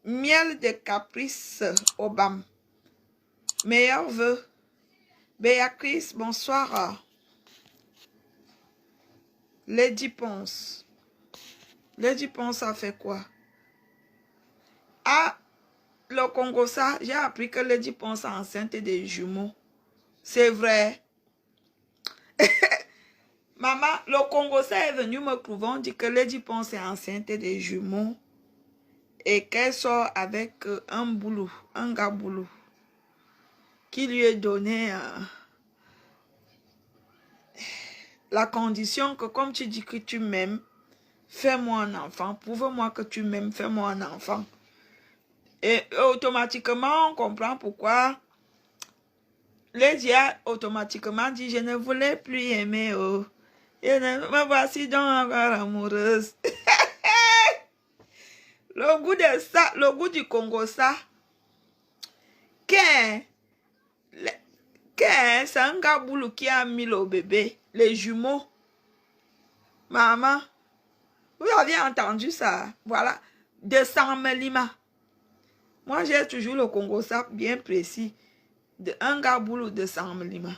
Miel de caprice Obama. Meilleurs vœux. Béatrice, bonsoir. Lady Ponce. Lady Ponce a fait quoi? Ah, le Congo, ça, j'ai appris que Lady Ponce est enceinte des jumeaux. C'est vrai. Maman, le Congo, ça est venu me prouver, on dit que Lady Ponce est enceinte des jumeaux et qu'elle sort avec un boulot, un gars boulot, qui lui est donné la condition que comme tu dis que tu m'aimes, fais-moi un enfant, prouve-moi que tu m'aimes, fais-moi un enfant. Et automatiquement, on comprend pourquoi Lady a automatiquement dit, je ne voulais plus aimer, oh. Et me voici donc encore amoureuse. Le goût de ça, le goût du Congo, ça, c'est un gars boulot qui a mis le bébé, les jumeaux. Maman, vous avez entendu ça? Voilà, de Samelima. Moi, j'ai toujours le Congo, ça bien précis. De un gars boulot de Samelima.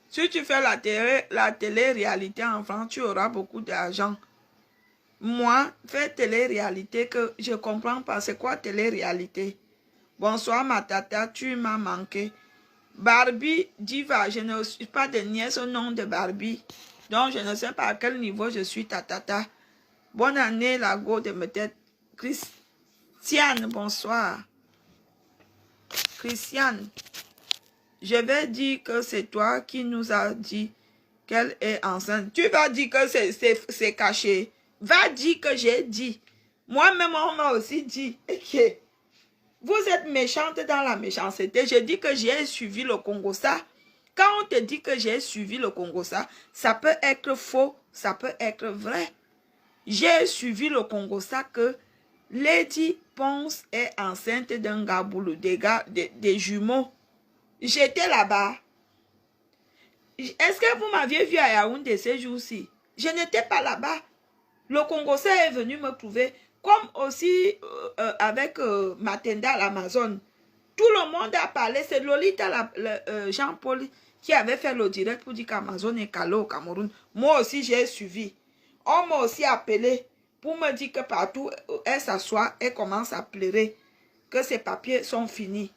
Si tu fais la télé-réalité en France, tu auras beaucoup d'argent. Moi, fais télé-réalité que je comprends pas. C'est quoi télé-réalité? Bonsoir ma tata, tu m'as manqué. Barbie Diva, je ne suis pas de nièce au nom de Barbie. Donc, je ne sais pas à quel niveau je suis ta tata. Bonne année, la go de me tête. Christiane, bonsoir. Christiane, je vais dire que c'est toi qui nous as dit qu'elle est enceinte. Tu vas dire que c'est caché. Va dire que j'ai dit. Moi-même, on m'a aussi dit. Okay. Vous êtes méchante dans la méchanceté. Je dis que j'ai suivi le Congo ça. Quand on te dit que j'ai suivi le Congo ça peut être faux, ça peut être vrai. J'ai suivi le Congo ça que Lady Ponce est enceinte d'un gars boulot, des jumeaux. J'étais là-bas. Est-ce que vous m'aviez vu à Yaoundé ces jours-ci? Je n'étais pas là-bas. Le Congo ça est venu me prouver. Comme aussi avec Matenda à l'Amazon. Tout le monde a parlé. C'est Lolita, Jean-Paul, qui avait fait le direct pour dire qu'Amazon est calé au Cameroun. Moi aussi, j'ai suivi. On m'a aussi appelé pour me dire que partout, elle s'assoit, elle commence à pleurer, que ses papiers sont finis.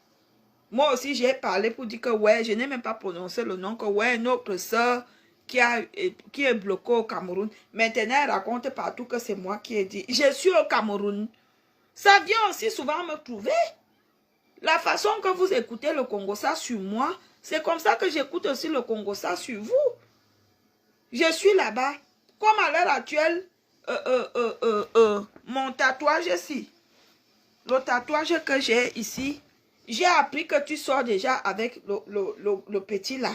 Moi aussi, j'ai parlé pour dire que, ouais, je n'ai même pas prononcé le nom, que, ouais, notre soeur qui est bloquée au Cameroun. Maintenant, elle raconte partout que c'est moi qui ai dit. Je suis au Cameroun. Ça vient aussi souvent me prouver. La façon que vous écoutez le Congo ça sur moi, c'est comme ça que j'écoute aussi le Congo ça sur vous. Je suis là-bas. Comme à l'heure actuelle, mon tatouage ici, le tatouage que j'ai ici, j'ai appris que tu sors déjà avec le petit là.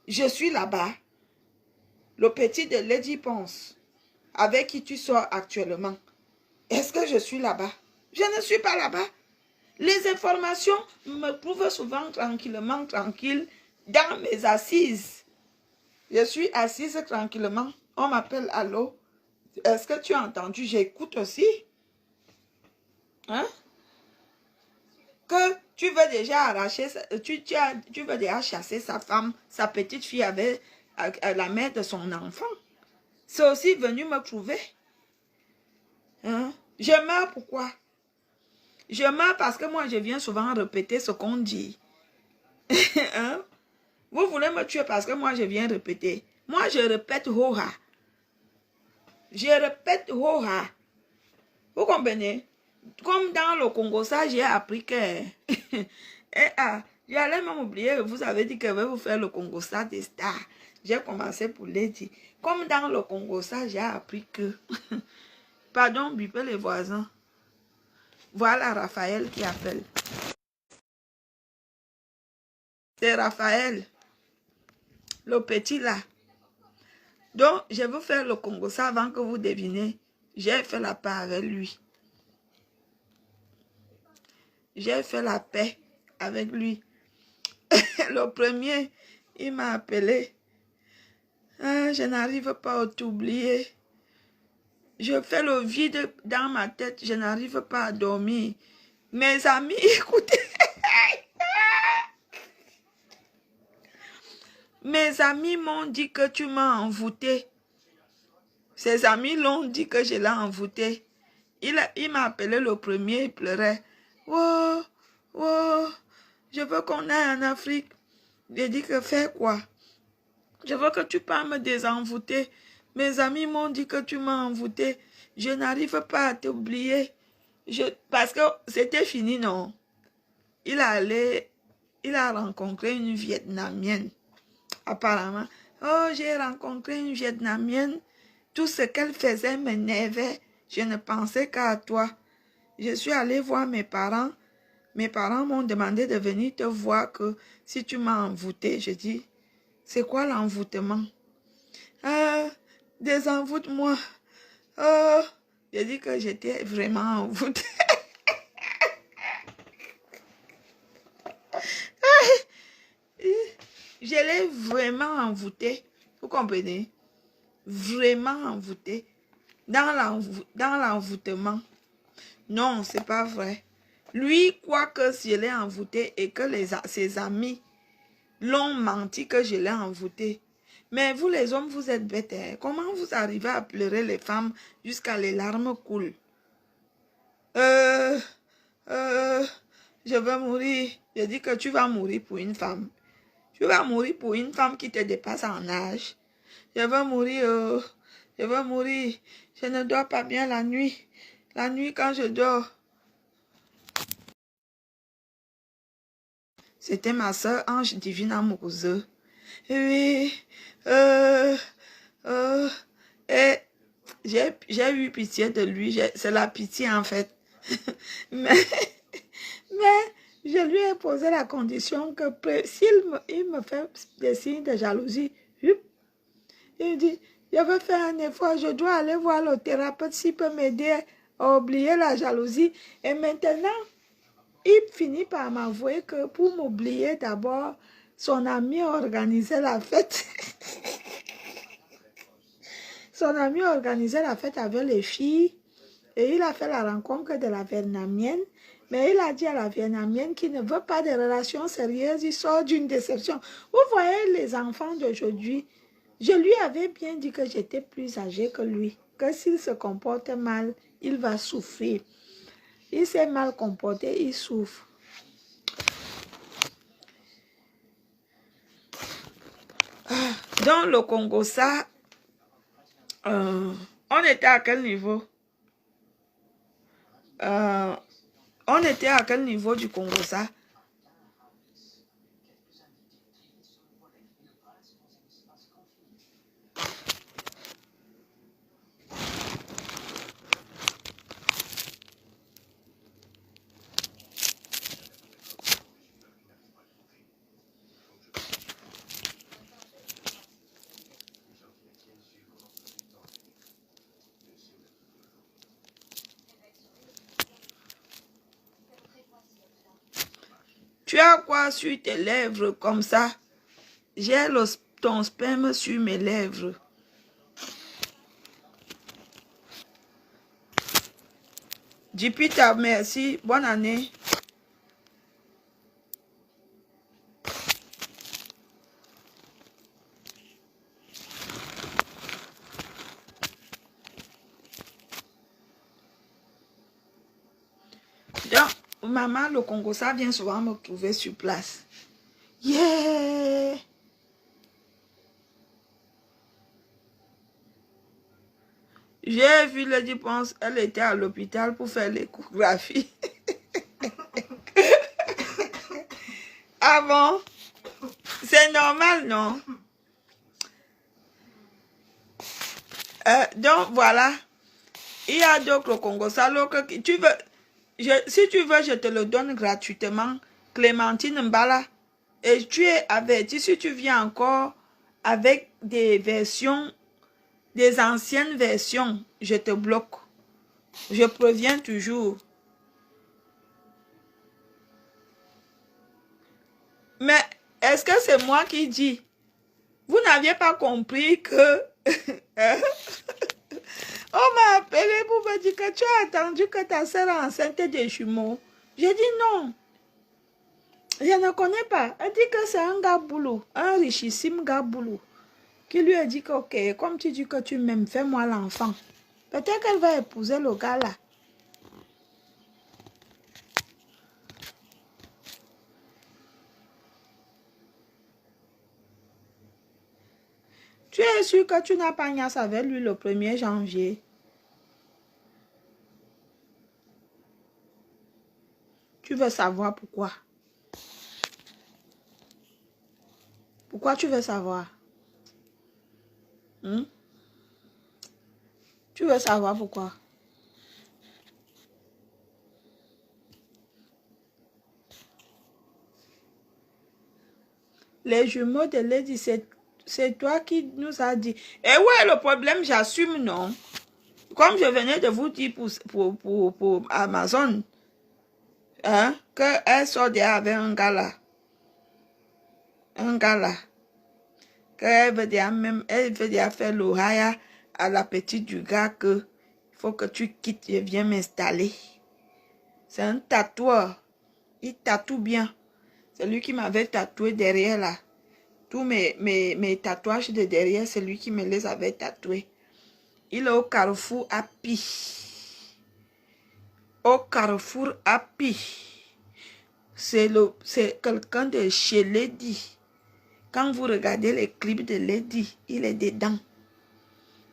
Je suis là-bas. Le petit de Lady Ponce, avec qui tu sors actuellement. Est-ce que je suis là-bas? Je ne suis pas là-bas. Les informations me prouvent souvent tranquillement, tranquille, dans mes assises. Je suis assise tranquillement. On m'appelle, allô? Est-ce que tu as entendu? J'écoute aussi. Hein? Que tu veux déjà arracher, tu veux déjà chasser sa femme, sa petite fille avec la mère de son enfant. C'est aussi venu me prouver. Hein? Je meurs pourquoi? Je meurs parce que moi, je viens souvent répéter ce qu'on dit. Hein? Vous voulez me tuer parce que moi, je viens répéter. Moi, je répète hoha. Je répète hoha. Vous comprenez? Comme dans le Congo, ça, j'ai appris que... j'allais même oublier que vous avez dit que je vais vous faire le Congo, ça des stars. J'ai commencé pour les dire. Comme dans le Congo, ça, j'ai appris que... Pardon, bipez les voisins. Voilà Raphaël qui appelle. C'est Raphaël. Le petit là. Donc, je vais vous faire le Congo ça avant que vous devinez. J'ai fait la paix avec lui. J'ai fait la paix avec lui. Le premier, il m'a appelé. Ah, je n'arrive pas à t'oublier. Je fais le vide dans ma tête. Je n'arrive pas à dormir. Mes amis, écoutez. Mes amis m'ont dit que tu m'as envoûté. Ses amis l'ont dit que je l'ai envoûté. Il m'a appelé le premier, il pleurait. Oh, oh, je veux qu'on aille en Afrique. J'ai dit que fais quoi? Je veux que tu parles me désenvoûter. Mes amis m'ont dit que tu m'as envoûté. Je n'arrive pas à t'oublier. Parce que c'était fini, non? Il a rencontré une Vietnamienne. Apparemment. Oh, j'ai rencontré une Vietnamienne. Tout ce qu'elle faisait m'énervait. Je ne pensais qu'à toi. Je suis allée voir mes parents. Mes parents m'ont demandé de venir te voir que si tu m'as envoûté. Je dis, c'est quoi l'envoûtement? Ah, désenvoûte-moi. Oh, j'ai dit que j'étais vraiment envoûtée. Je l'ai vraiment envoûté. Vous comprenez? Vraiment envoûté. Dans l'envoûtement. Non, c'est pas vrai. Lui croit que je l'ai envoûté et que ses amis l'ont menti que je l'ai envoûté. Mais vous les hommes, vous êtes bêtes. Hein? Comment vous arrivez à pleurer les femmes jusqu'à les larmes coulent? Je veux mourir. Je dis que tu vas mourir pour une femme. Tu vas mourir pour une femme qui te dépasse en âge. Je veux mourir. Je veux mourir. Je ne dors pas bien la nuit. La nuit quand je dors. C'était ma soeur Ange Divine Amoureuse. Oui. Et j'ai eu pitié de lui. C'est la pitié en fait. mais je lui ai posé la condition que s'il me fait des signes de jalousie, il dit, je veux faire un effort, je dois aller voir le thérapeute s'il peut m'aider à oublier la jalousie. Et maintenant, il finit par m'avouer que pour m'oublier d'abord, son ami a organisé la fête. Son ami a organisé la fête avec les filles et il a fait la rencontre de la Vietnamienne. Mais il a dit à la Vietnamienne qu'il ne veut pas de relations sérieuses, il sort d'une déception. Vous voyez les enfants d'aujourd'hui, je lui avais bien dit que j'étais plus âgée que lui, que s'il se comporte mal, il va souffrir. Il s'est mal comporté, il souffre. Dans le Congo, ça, on était à quel niveau? On était à quel niveau du Congo, ça? Tu as quoi sur tes lèvres comme ça? J'ai ton sperme sur mes lèvres. Jupiter, merci. Bonne année. Donc, maman, le Congo, ça vient souvent me trouver sur place. Yeah! J'ai vu Lady Ponce, elle était à l'hôpital pour faire l'échographie. Ah bon? C'est normal, non? Donc, voilà. Il y a d'autres Congo. Si tu veux, je te le donne gratuitement. Clémentine Mbala. Et tu es averti, si tu viens encore avec des versions, des anciennes versions, je te bloque. Je préviens toujours. Mais est-ce que c'est moi qui dis? Vous n'aviez pas compris que... On m'a appelé pour me dire que tu as attendu que ta soeur est enceinte des jumeaux. J'ai dit non. Je ne connais pas. Elle dit que c'est un gars boulot, un richissime gars boulot, qui lui a dit que, ok, comme tu dis que tu m'aimes, fais-moi l'enfant. Peut-être qu'elle va épouser le gars là. Tu es sûr que tu n'as pas niasse avec lui le 1er janvier? Tu veux savoir pourquoi? Pourquoi tu veux savoir? Tu veux savoir pourquoi? Les jumeaux de Lady, c'est toi qui nous as dit. Et ouais, le problème, j'assume, non? Comme je venais de vous dire pour Amazon, hein, qu'elle sort déjà avec un gars là. Un gars là. Qu'elle veut déjà même, elle veut déjà faire l'oreille à la petite du gars que il faut que tu quittes, je viens m'installer. C'est un tatoueur. Il tatoue bien. C'est lui qui m'avait tatoué derrière là. Tous mes tatouages de derrière, c'est lui qui me les avait tatoués. Il est au Carrefour Happy. Au Carrefour Happy. C'est quelqu'un de chez Lady. Quand vous regardez les clips de Lady, il est dedans.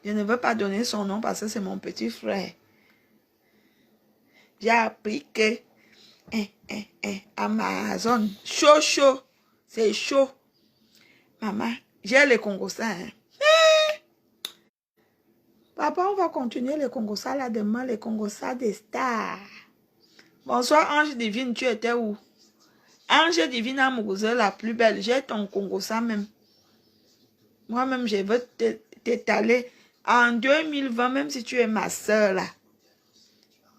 Je ne veux pas donner son nom parce que c'est mon petit frère. J'ai appris que Amazon, chaud, c'est chaud. Maman, j'ai les Congossas. Hein. Papa, on va continuer les Congossas là demain, les Congossas des stars. Bonsoir, Ange Divine, tu étais où? Ange Divine Amourouze, la plus belle. J'ai ton Congossa même. Moi-même, je veux t'étaler. En 2020, même si tu es ma soeur là,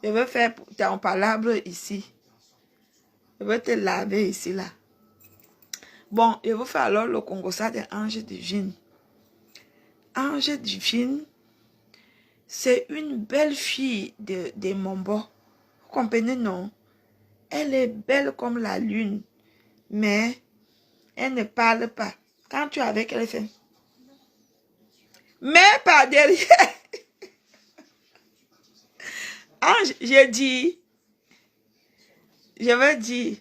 je veux faire ton palabre ici. Je veux te laver ici là. Bon, je vous fais alors le Congossa de Ange Divine. Ange Divine, c'est une belle fille de Mombo. Vous comprenez, non? Elle est belle comme la lune, mais elle ne parle pas. Quand tu es avec elle, elle fait... Mais par derrière... Ange, j'ai dit... Je veux dire...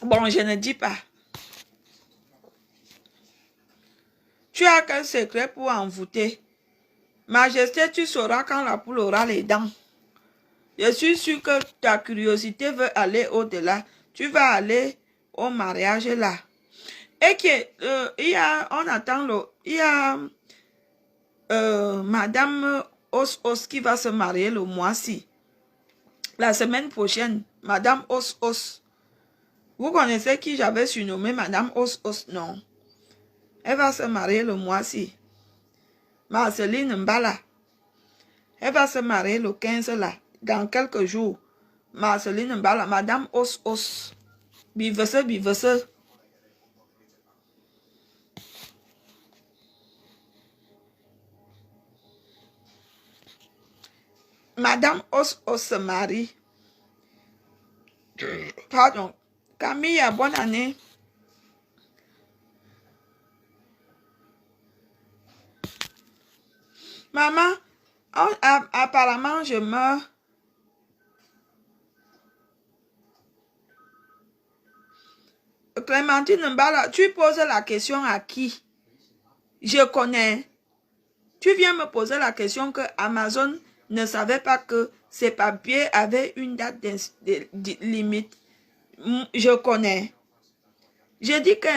Bon, je ne dis pas. Tu as quel secret pour envoûter? Majesté, tu sauras quand la poule aura les dents. Je suis sûre que ta curiosité veut aller au-delà. Tu vas aller au mariage là. Et que, on attend il y a Madame Os qui va se marier le mois-ci. La semaine prochaine, Madame Os. Vous connaissez qui j'avais surnommé Madame Os, non? Elle va se marier le mois-ci. Marceline Mbala. Elle va se marier le 15 là. Dans quelques jours. Marceline Mbala, Madame Os. Bivese. Madame Os se marie. Pardon. Camille, bonne année. Maman, apparemment, je meurs. Clémentine Mbala, tu poses la question à qui? Je connais. Tu viens me poser la question que Amazon ne savait pas que ces papiers avaient une date limite. Je connais. J'ai dit que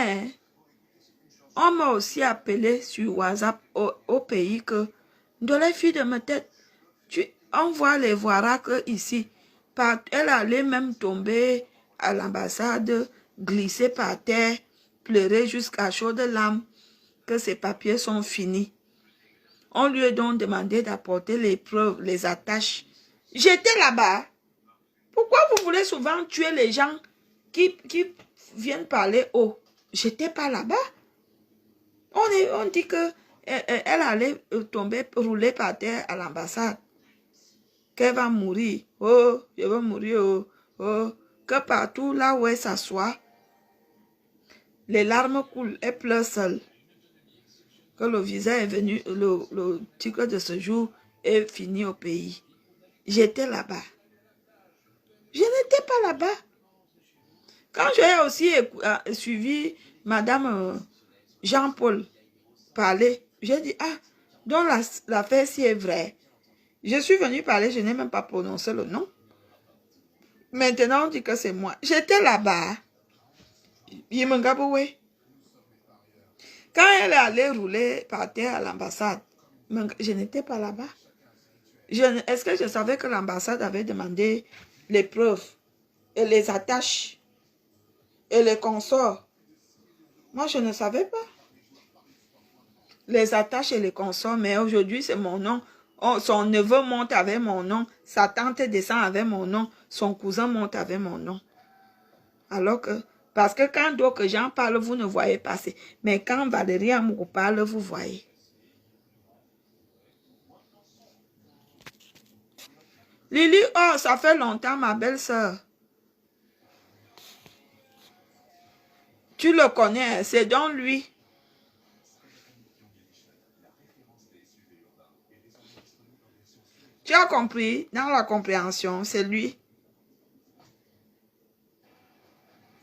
on m'a aussi appelé sur WhatsApp au pays que dans les filles de ma tête, on voit les voiraques ici. Elle allait même tomber à l'ambassade, glisser par terre, pleurer jusqu'à chaudes larmes que ses papiers sont finis. On lui a donc demandé d'apporter les preuves, les attaches. J'étais là-bas. Pourquoi vous voulez souvent tuer les gens qui viennent parler haut? J'étais pas là-bas. On dit que elle allait tomber, rouler par terre à l'ambassade. Qu'elle va mourir. Oh, je vais mourir. Oh, oh. Que partout là où elle s'assoit, les larmes coulent, elle pleure seule. Que le visa est venu, le titre de ce jour est fini au pays. J'étais là-bas. Je n'étais pas là-bas. Quand j'ai aussi suivi Madame Jean-Paul parler, j'ai dit, ah, donc l'affaire si est vraie. Je suis venue parler, je n'ai même pas prononcé le nom. Maintenant, on dit que c'est moi. J'étais là-bas. Yimengaboué. Quand elle est allée rouler par terre à l'ambassade, je n'étais pas là-bas. Est-ce que je savais que l'ambassade avait demandé les preuves et les attaches et les consorts? Moi, je ne savais pas. Les attaches et les consorts, mais aujourd'hui, c'est mon nom. Oh, son neveu monte avec mon nom. Sa tante descend avec mon nom. Son cousin monte avec mon nom. Alors que, parce que quand d'autres gens parlent, vous ne voyez pas. Mais quand Valérie Amourou parle, vous voyez. Lily, oh, ça fait longtemps, ma belle-sœur. Tu le connais, c'est donc lui. Tu as compris, dans la compréhension, c'est lui.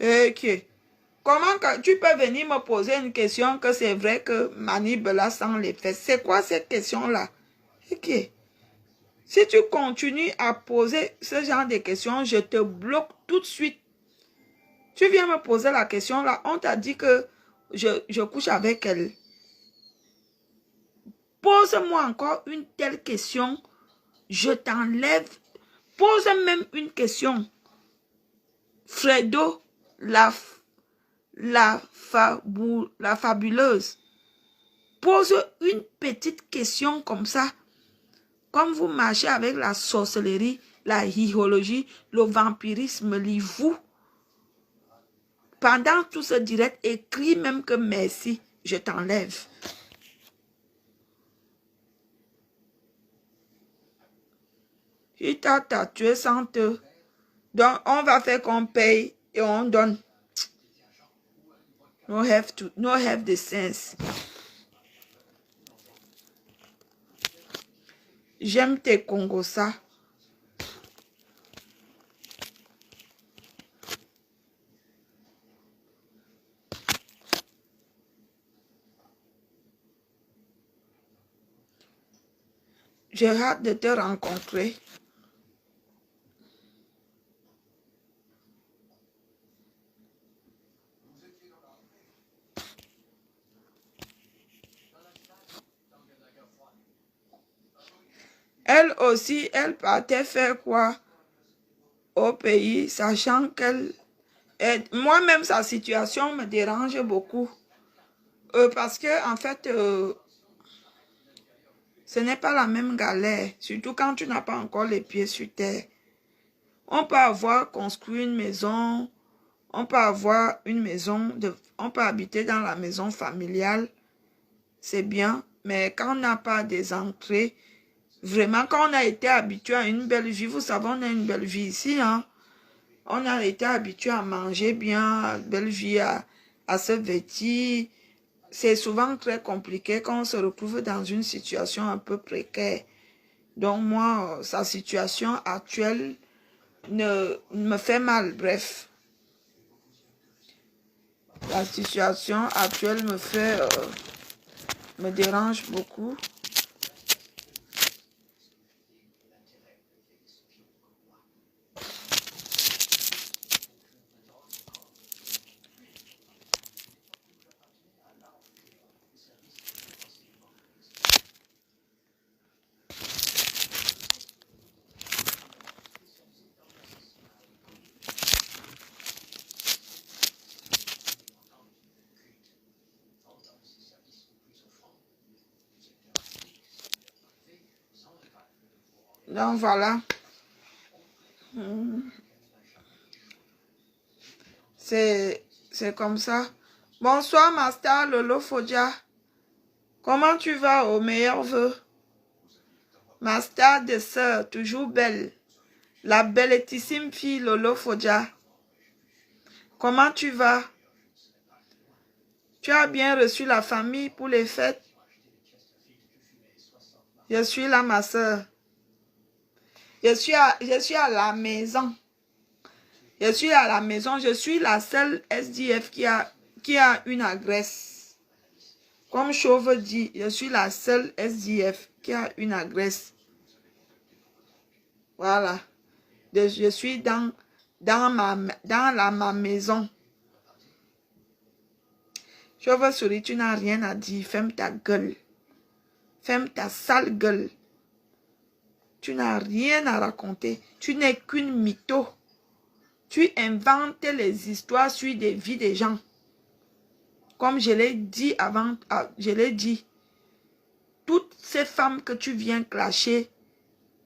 Ok. Comment tu peux venir me poser une question que c'est vrai que Manibela sent les fesses? C'est quoi cette question-là? Ok. Si tu continues à poser ce genre de questions, je te bloque tout de suite. Tu viens me poser la question là, on t'a dit que je couche avec elle. Pose-moi encore une telle question, je t'enlève. Pose même une question. Fredo, la fabuleuse. Pose une petite question comme ça. Comme vous marchez avec la sorcellerie, la hiérologie, le vampirisme, vous. Pendant tout ce direct, écris même que merci, je t'enlève. Il t'a tatoué sans te. Donc, on va faire qu'on paye et on donne. No have the sense. J'aime tes Congosa. J'ai hâte de te rencontrer. Elle aussi, elle partait faire quoi au pays, sachant qu'elle est... Moi-même, sa situation me dérange beaucoup. Parce que, en fait, ce n'est pas la même galère, surtout quand tu n'as pas encore les pieds sur terre. On peut avoir construit une maison, on peut avoir une maison, on peut habiter dans la maison familiale, c'est bien, mais quand on n'a pas des entrées, vraiment, quand on a été habitué à une belle vie, vous savez, on a une belle vie ici, hein. On a été habitué à manger bien, belle vie, à se vêtir. C'est souvent très compliqué quand on se retrouve dans une situation un peu précaire. Donc moi, sa situation actuelle me fait mal, bref. La situation actuelle me dérange beaucoup. Donc voilà. C'est comme ça. Bonsoir, Master Lolo Fodia. Comment tu vas, au meilleur vœu? Master de sœur, toujours belle. La bellissime fille Lolo Fodia. Comment tu vas? Tu as bien reçu la famille pour les fêtes? Je suis là, ma sœur. Je suis à la maison. Je suis à la maison. Je suis la seule SDF qui a une agresse. Comme Chauve dit, je suis la seule SDF qui a une agresse. Voilà. Je suis dans ma maison. Chauve souris, tu n'as rien à dire. Ferme ta gueule. Ferme ta sale gueule. Tu n'as rien à raconter. Tu n'es qu'une mytho. Tu inventes les histoires sur des vies des gens. Comme je l'ai dit avant, je l'ai dit. Toutes ces femmes que tu viens clasher,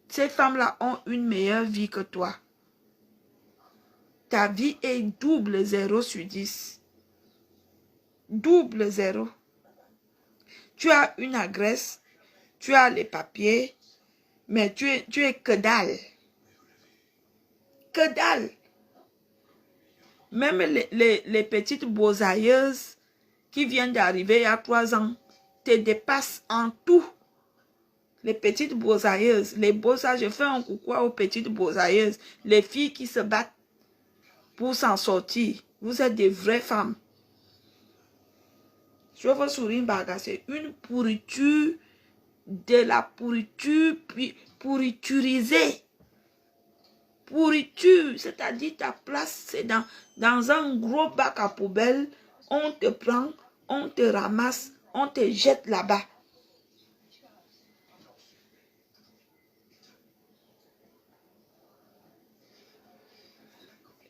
ces femmes-là ont une meilleure vie que toi. Ta vie est double 0 sur 10. Double 0. Tu as une agresse, tu as les papiers, mais tu es que dalle. Que dalle. Même les petites beaux-aïeuses qui viennent d'arriver il y a 3 ans te dépassent en tout. Les petites beaux-aïeuses, les beaux-aïeuses, je fais un coucou aux petites beaux-aïeuses, les filles qui se battent pour s'en sortir. Vous êtes des vraies femmes. Je veux sourire, c'est une pourriture, de la pourriture, puis pourriturisée. Pourriture, c'est-à-dire ta place, c'est dans un gros bac à poubelle. On te prend, on te ramasse, on te jette là-bas.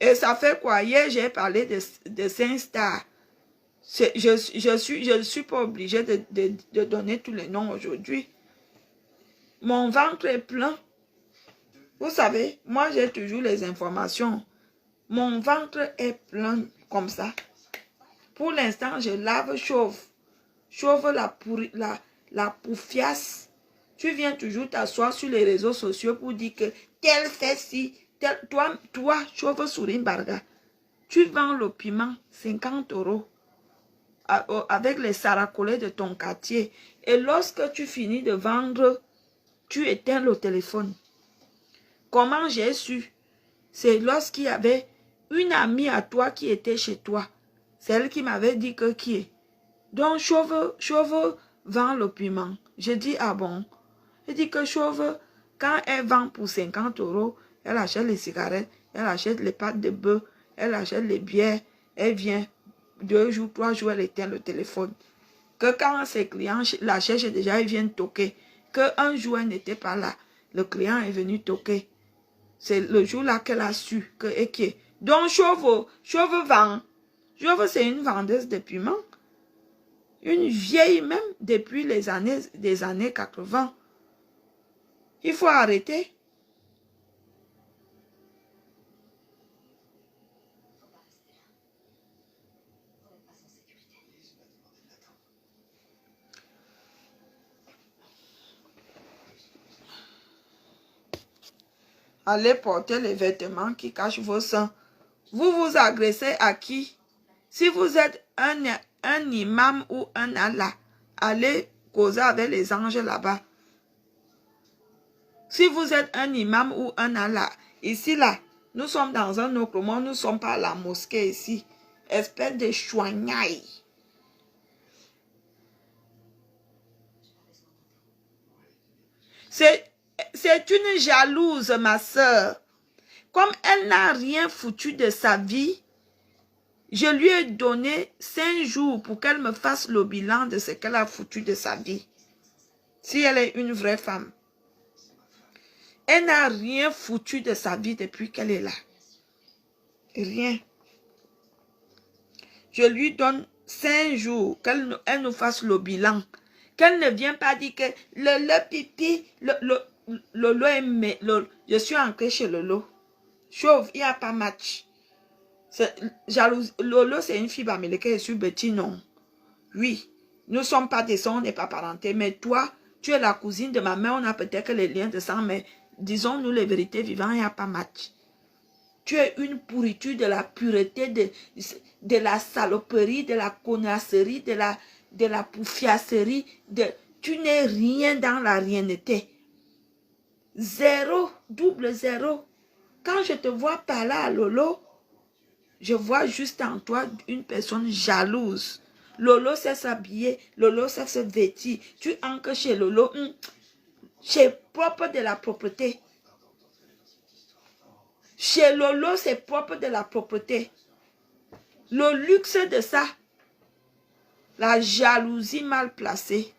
Et ça fait quoi? Hier, j'ai parlé de Saint-Star. Je suis pas obligée de donner tous les noms aujourd'hui. Mon ventre est plein. Vous savez, moi j'ai toujours les informations. Mon ventre est plein comme ça. Pour l'instant, je lave Chauve. Chauve la poufiasse. Tu viens toujours t'asseoir sur les réseaux sociaux pour dire que tel fait ci, tel... Toi, Chauve Sourimbarga, tu vends le piment 50 € avec les saracolés de ton quartier. Et lorsque tu finis de vendre, tu éteins le téléphone. Comment j'ai su? C'est lorsqu'il y avait une amie à toi qui était chez toi. C'est elle qui m'avait dit que qui est. Donc, Chauve vend le piment. Je dis, ah bon? Elle dit que Chauve, quand elle vend pour 50 €, elle achète les cigarettes, elle achète les pâtes de bœuf, elle achète les bières, elle vient 2 jours, 3 jours, elle éteint le téléphone. Que quand ses clients la cherchent déjà, ils viennent toquer. Qu'un jour, elle n'était pas là. Le client est venu toquer. C'est le jour-là qu'elle a su que et qui est. Donc, Chauve vend. Chauve, c'est une vendeuse de piment. Une vieille même depuis des années 80. Il faut arrêter. Allez porter les vêtements qui cachent vos seins. Vous vous agressez à qui? Si vous êtes un imam ou un Allah, allez causer avec les anges là-bas. Si vous êtes un imam ou un Allah, ici là, nous sommes dans un autre monde, nous ne sommes pas à la mosquée ici. Espèce de chouignaille. C'est une jalouse, ma soeur. Comme elle n'a rien foutu de sa vie, je lui ai donné 5 jours pour qu'elle me fasse le bilan de ce qu'elle a foutu de sa vie. Si elle est une vraie femme. Elle n'a rien foutu de sa vie depuis qu'elle est là. Rien. Je lui donne 5 jours qu'elle nous fasse le bilan. Qu'elle ne vienne pas dire que le pipi, Lolo je suis entrée chez Lolo. Chauve, il n'y a pas match. Lolo, c'est une fille américaine, je suis petit, non. Oui, nous ne sommes pas des sons, on n'est pas parentés, mais toi, tu es la cousine de ma mère, on a peut-être les liens de sang, mais disons-nous les vérités vivantes, il n'y a pas match. Tu es une pourriture de la pureté, de la saloperie, de la connasserie, de la poufiasserie. Tu n'es rien dans la rienneté. Zéro, double zéro. Quand je te vois parler à Lolo, je vois juste en toi une personne jalouse. Lolo sait s'habiller, Lolo sait se vêtir. Tu ancres chez Lolo, c'est propre de la propreté. Chez Lolo, c'est propre de la propreté. Le luxe de ça, la jalousie mal placée.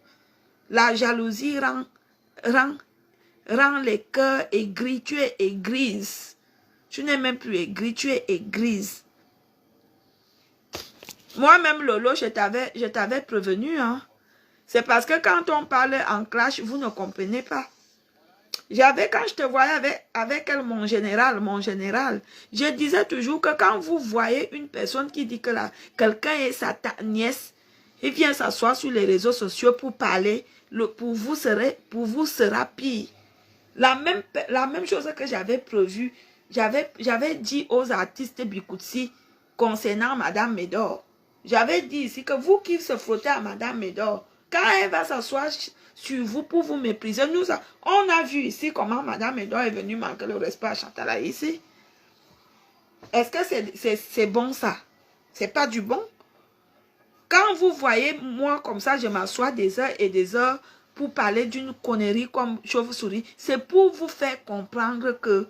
La jalousie rend les cœurs aigris. Tu es aigrise. Tu n'es même plus aigrie, tu es aigrise. Moi-même, Lolo, je t'avais prévenu. Hein? C'est parce que quand on parle en clash, vous ne comprenez pas. Quand je te voyais avec elle, mon général, je disais toujours que quand vous voyez une personne qui dit que quelqu'un est sa nièce, il vient s'asseoir sur les réseaux sociaux pour parler, pour vous sera pire. La même chose que j'avais prévu, j'avais dit aux artistes Bikoutsi concernant Madame Médor. J'avais dit ici que vous qui se frottez à Madame Médor, quand elle va s'asseoir sur vous pour vous mépriser, on a vu ici comment Madame Médor est venue manquer le respect à Chantala ici. Est-ce que c'est bon ça? C'est pas du bon? Quand vous voyez moi comme ça, je m'assois des heures et des heures pour parler d'une connerie comme chauve-souris, c'est pour vous faire comprendre que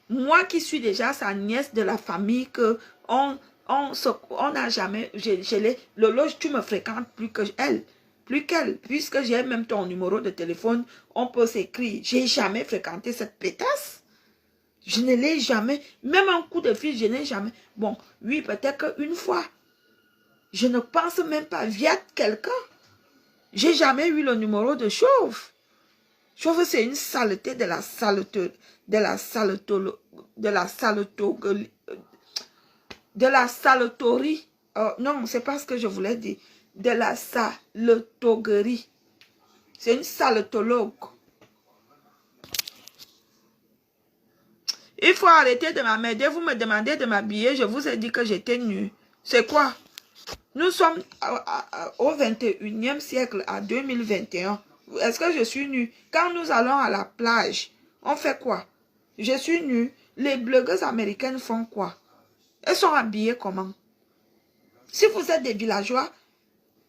moi qui suis déjà sa nièce de la famille, que on n'a jamais, Lolo, tu me fréquentes plus qu'elle, puisque j'ai même ton numéro de téléphone, on peut s'écrire. J'ai jamais fréquenté cette pétasse. Je ne l'ai jamais, même un coup de fil, je n'ai jamais. Bon, oui, peut-être qu'une fois. Je ne pense même pas via quelqu'un. J'ai jamais eu le numéro de Chauve. Chauve, c'est une saleté de la saleté, de la salatorie. Non, c'est pas ce que je voulais dire. De la salatoguerie. C'est une salatologue. Il faut arrêter de m'aider. Vous me demandez de m'habiller. Je vous ai dit que j'étais nue. C'est quoi? Nous sommes au 21e siècle, à 2021. Est-ce que je suis nue? Quand nous allons à la plage, on fait quoi? Je suis nue. Les blogueuses américaines font quoi? Elles sont habillées comment? Si vous êtes des villageois,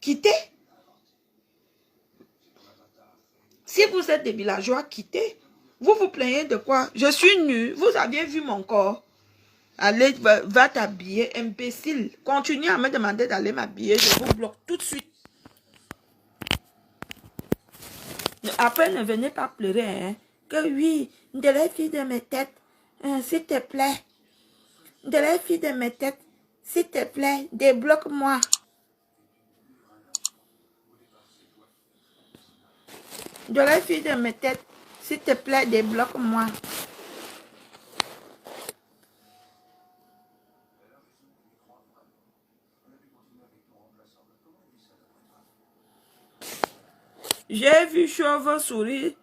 quittez. Si vous êtes des villageois, quittez. Vous vous plaignez de quoi? Je suis nue. Vous aviez vu mon corps. Allez, va t'habiller, imbécile. Continuez à me demander d'aller m'habiller. Je vous bloque tout de suite. Après, ne venez pas pleurer. Hein, que oui, de la fille de mes têtes, s'il te plaît. De la fille de mes têtes, s'il te plaît, débloque-moi. De la fille de mes têtes, s'il te plaît, débloque-moi. J'ai vu Chauve-souris.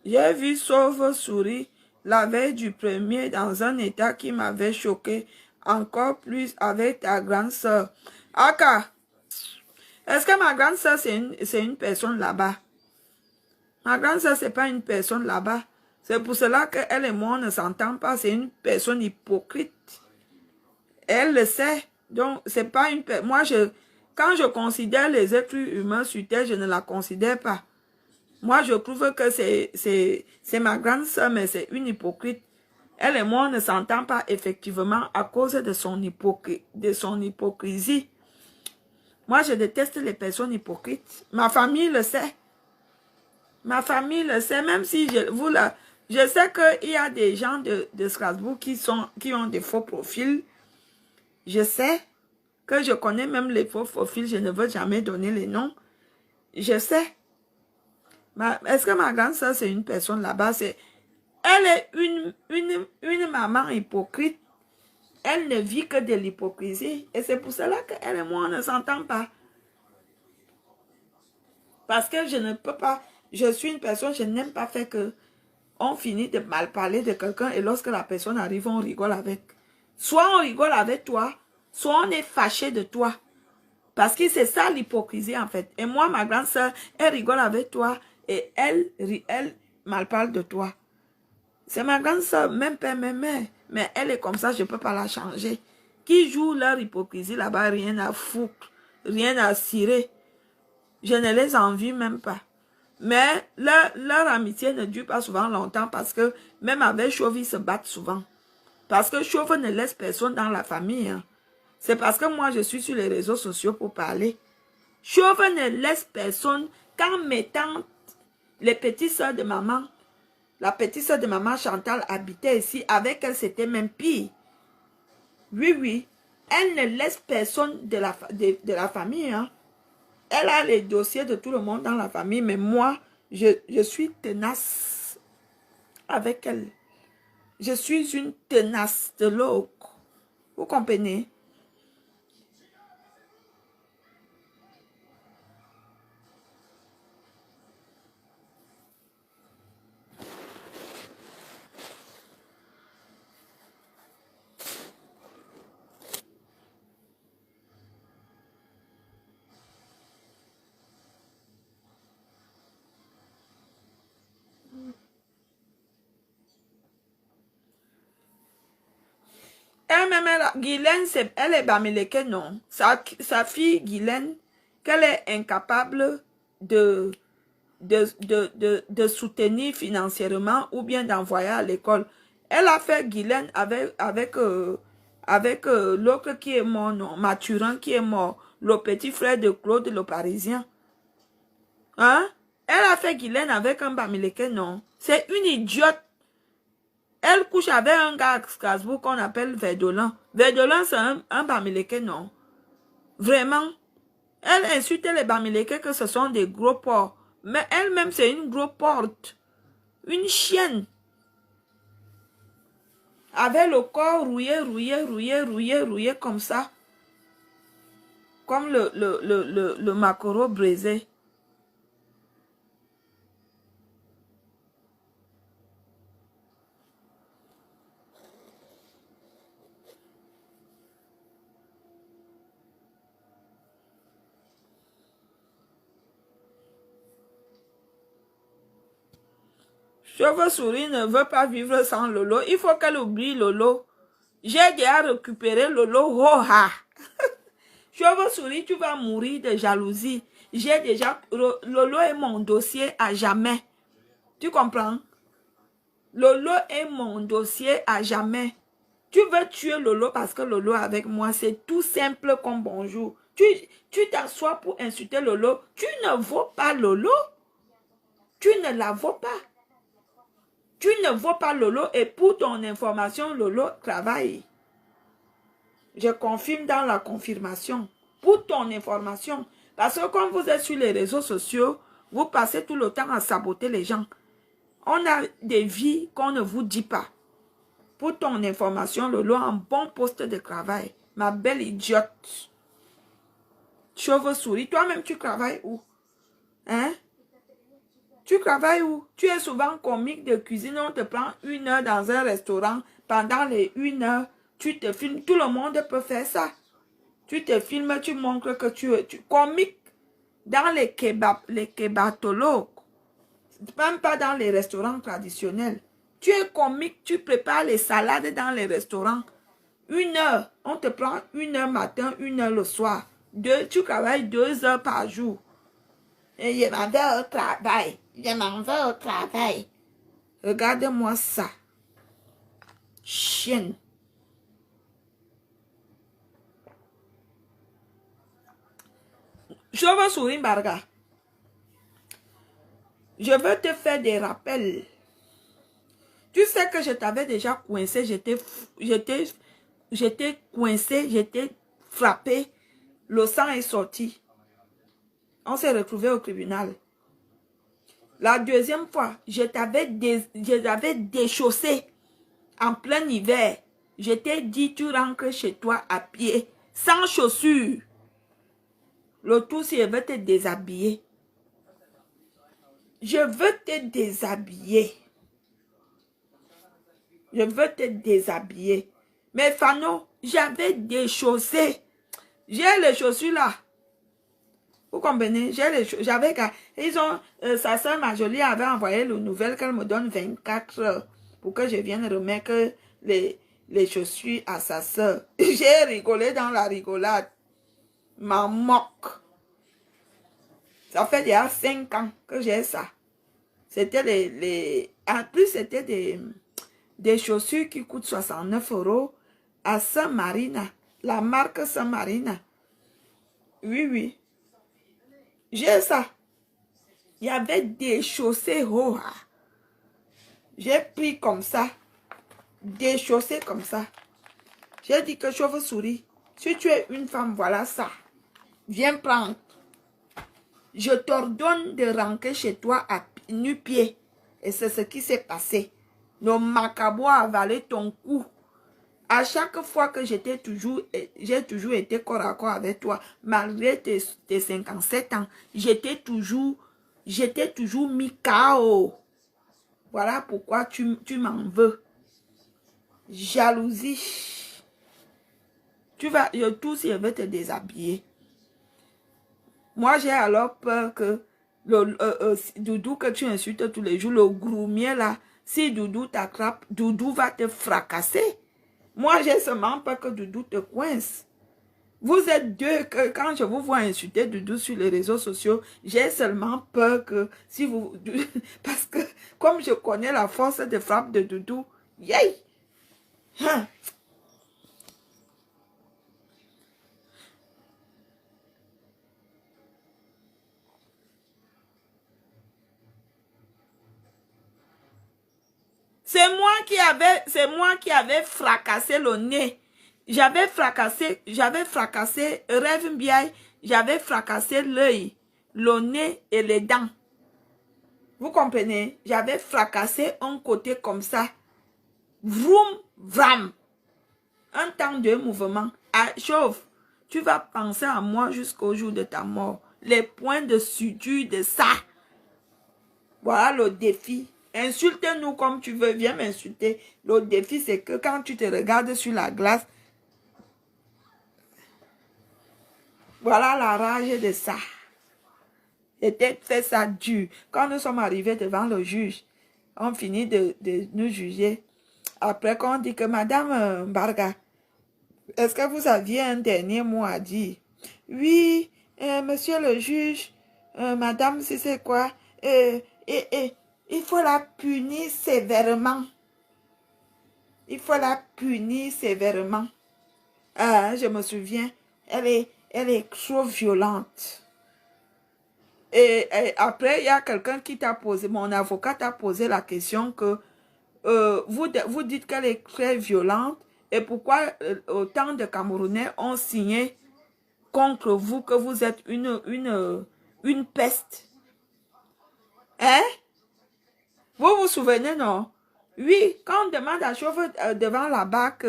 J'ai vu Chauve-souris la veille du premier dans un état qui m'avait choqué encore plus avec ta grande soeur. Aka, est-ce que ma grande soeur c'est une personne là-bas? Ma grande soeur c'est pas une personne là-bas. C'est pour cela qu'elle et moi on ne s'entendent pas. C'est une personne hypocrite. Elle le sait. Donc c'est pas une personne. Moi quand je considère les êtres humains sur terre, je ne la considère pas. Moi, je trouve que c'est ma grande soeur, mais c'est une hypocrite. Elle et moi, on ne s'entend pas effectivement à cause de son hypocrisie. Moi, je déteste les personnes hypocrites. Ma famille le sait. Ma famille le sait, même si je sais qu'il y a des gens de Strasbourg qui ont des faux profils. Je sais que je connais même les faux profils. Je ne veux jamais donner les noms. Je sais. Est-ce que ma grande soeur, c'est une personne là-bas? Elle est une maman hypocrite. Elle ne vit que de l'hypocrisie. Et c'est pour cela qu'elle et moi, on ne s'entend pas. Parce que je ne peux pas, je suis une personne, je n'aime pas faire que on finit de mal parler de quelqu'un et lorsque la personne arrive, on rigole avec. Soit on rigole avec toi, soit on est fâché de toi. Parce que c'est ça l'hypocrisie en fait. Et moi, ma grande soeur, elle rigole avec toi et elle mal parle de toi. C'est ma grande soeur, même père, même mère. Mais elle est comme ça, je ne peux pas la changer. Qui joue leur hypocrisie là-bas, rien à foutre, rien à cirer. Je ne les envie même pas. Mais leur amitié ne dure pas souvent longtemps parce que même avec Chauve, ils se battent souvent. Parce que Chauve ne laisse personne dans la famille. Hein. C'est parce que moi, je suis sur les réseaux sociaux pour parler. Chauve ne laisse personne. Quand mes tantes, les petites soeurs de maman, la petite soeur de maman Chantal habitait ici, avec elle, c'était même pire. Oui, oui. Elle ne laisse personne de la famille. Hein. Elle a les dossiers de tout le monde dans la famille, mais moi, je suis tenace avec elle. Je suis une tenace de l'eau. Vous comprenez? Elle-même, Guylaine, elle est bamileke, non. Sa fille, Guylaine, qu'elle est incapable de soutenir financièrement ou bien d'envoyer à l'école. Elle a fait Guylaine avec l'autre qui est mort, non, Mathurin qui est mort, le petit frère de Claude, le Parisien. Hein? Elle a fait Guylaine avec un bamileke, non. C'est une idiote. Elle couche avec un gars à Strasbourg qu'on appelle Verdolan. Verdolan, c'est un bamileke, non. Vraiment. Elle insulte les bamileke que ce sont des gros porcs. Mais elle-même, c'est une grosse porte. Une chienne. Avec le corps rouillé comme ça. Comme le maquereau brisé. Chauve-souris ne veut pas vivre sans Lolo. Il faut qu'elle oublie Lolo. J'ai déjà récupéré Lolo. Oh, ha. Chauve-souris, tu vas mourir de jalousie. J'ai déjà... Lolo est mon dossier à jamais. Tu comprends? Lolo est mon dossier à jamais. Tu veux tuer Lolo parce que Lolo est avec moi. C'est tout simple comme bonjour. Tu t'assois pour insulter Lolo. Tu ne vaux pas Lolo. Tu ne la vaux pas. Tu ne vaux pas Lolo et pour ton information, Lolo travaille. Je confirme dans la confirmation. Pour ton information. Parce que quand vous êtes sur les réseaux sociaux, vous passez tout le temps à saboter les gens. On a des vies qu'on ne vous dit pas. Pour ton information, Lolo a un bon poste de travail. Ma belle idiote. Chauve-souris. Toi-même, tu travailles où? Hein? Tu travailles où? Tu es souvent comique de cuisine. On te prend 1 heure dans un restaurant. Pendant les 1 heure, tu te filmes. Tout le monde peut faire ça. Tu te filmes, tu montres que tu es comique dans les kebatologues. Même pas dans les restaurants traditionnels. Tu es comique, tu prépares les salades dans les restaurants. 1 heure, on te prend 1 heure matin, 1 heure le soir. Tu travailles 2 heures par jour. Et je m'en vais au travail. Je m'en vais au travail. Regardez-moi ça. Chienne. Chauve-souris Barga. Je veux te faire des rappels. Tu sais que je t'avais déjà coincé, j'étais coincé, j'étais frappé. Le sang est sorti. On s'est retrouvé au tribunal. La deuxième fois, je t'avais déchaussé en plein hiver. Je t'ai dit, tu rentres chez toi à pied, sans chaussures. Le tout, c'est je veux te déshabiller. Je veux te déshabiller. Je veux te déshabiller. Mais Fano, j'avais des chaussées. J'ai les chaussures là. Vous comprenez? J'avais... Ils ont... sa soeur Majolie avait envoyé le nouvelle qu'elle me donne 24 heures pour que je vienne remettre les chaussures à sa soeur. J'ai rigolé dans la rigolade. Ma moque. Ça fait déjà 5 ans que j'ai ça. C'était en plus, c'était des chaussures qui coûtent 69 € à Saint-Marina. La marque Saint-Marina. Oui, oui. J'ai ça. Il y avait des chaussées Roha. J'ai pris comme ça. Des chaussées comme ça. J'ai dit que chauve-souris, si tu es une femme, voilà ça. Viens prendre. Je t'ordonne de rentrer chez toi à nu-pied. Et c'est ce qui s'est passé. Nos macabres a avalé ton cou. À chaque fois que j'ai toujours été corps à corps avec toi, malgré tes 57 ans, j'étais toujours mis KO. Voilà pourquoi tu m'en veux. Jalousie. Tu vas, je vais te déshabiller. Moi, j'ai alors peur que Doudou que tu insultes tous les jours, le groumier là, si Doudou t'attrape, Doudou va te fracasser. Moi, j'ai seulement peur que Doudou te coince. Vous êtes deux que quand je vous vois insulter Doudou sur les réseaux sociaux, j'ai seulement peur que si vous... Parce que comme je connais la force de frappe de Doudou, yay! Hein? C'est moi qui avais fracassé le nez. J'avais fracassé Rêve Mbiaye, j'avais fracassé l'œil, le nez et les dents. Vous comprenez? J'avais fracassé un côté comme ça. Vroom, vram. Un temps de mouvement. Ah, chauve, tu vas penser à moi jusqu'au jour de ta mort. Les points de suture de ça. Voilà le défi. Insulte-nous comme tu veux, viens m'insulter. Le défi, c'est que quand tu te regardes sur la glace, voilà la rage de ça. C'était fait ça dur. Quand nous sommes arrivés devant le juge, on finit de nous juger. Après, quand on dit que Madame Barga, est-ce que vous aviez un dernier mot à dire? Oui, monsieur le juge, madame, c'est quoi? Il faut la punir sévèrement. Il faut la punir sévèrement. Ah, je me souviens, elle est trop violente. Et après, il y a quelqu'un qui t'a posé, mon avocat t'a posé la question que vous dites qu'elle est très violente et pourquoi autant de Camerounais ont signé contre vous que vous êtes une peste. Hein? Vous vous souvenez, non? Oui, quand on demande à Chauve devant la BAC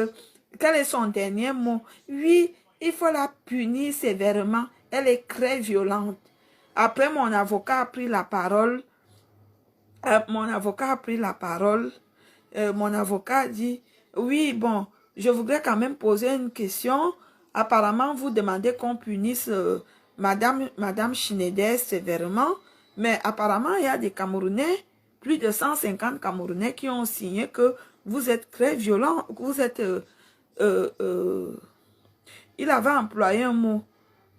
quel est son dernier mot, oui, il faut la punir sévèrement. Elle est très violente. Après, mon avocat a pris la parole. Mon avocat a dit, oui, bon, je voudrais quand même poser une question. Apparemment, vous demandez qu'on punisse Madame Schneider sévèrement, mais apparemment, il y a des Camerounais, plus de 150 Camerounais qui ont signé que vous êtes très violent, que vous êtes... il avait employé un mot.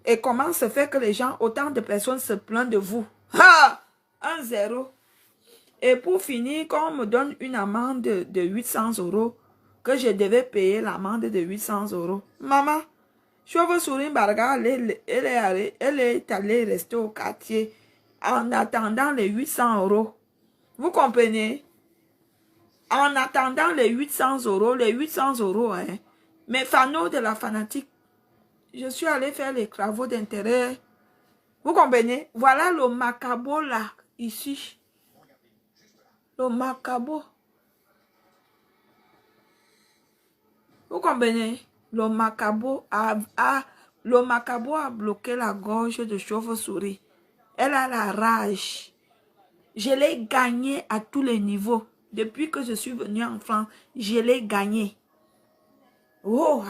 Et comment se fait que les gens, autant de personnes se plaignent de vous? Ha! 1-0. Et pour finir, quand on me donne une amende de 800 €, que je devais payer l'amende de 800 €. Maman, Chauve-souris Barga, elle est allée rester au quartier en attendant les 800 €. Vous comprenez? En attendant les 800 €, hein. Mais Fano de la fanatique, je suis allée faire les travaux d'intérêt. Vous comprenez? Voilà le macabo là, ici. Le macabo. Vous comprenez? Le Macabo a bloqué la gorge de chauve-souris. Elle a la rage. Je l'ai gagnée à tous les niveaux. Depuis que je suis venue en France, je l'ai gagnée. Oh!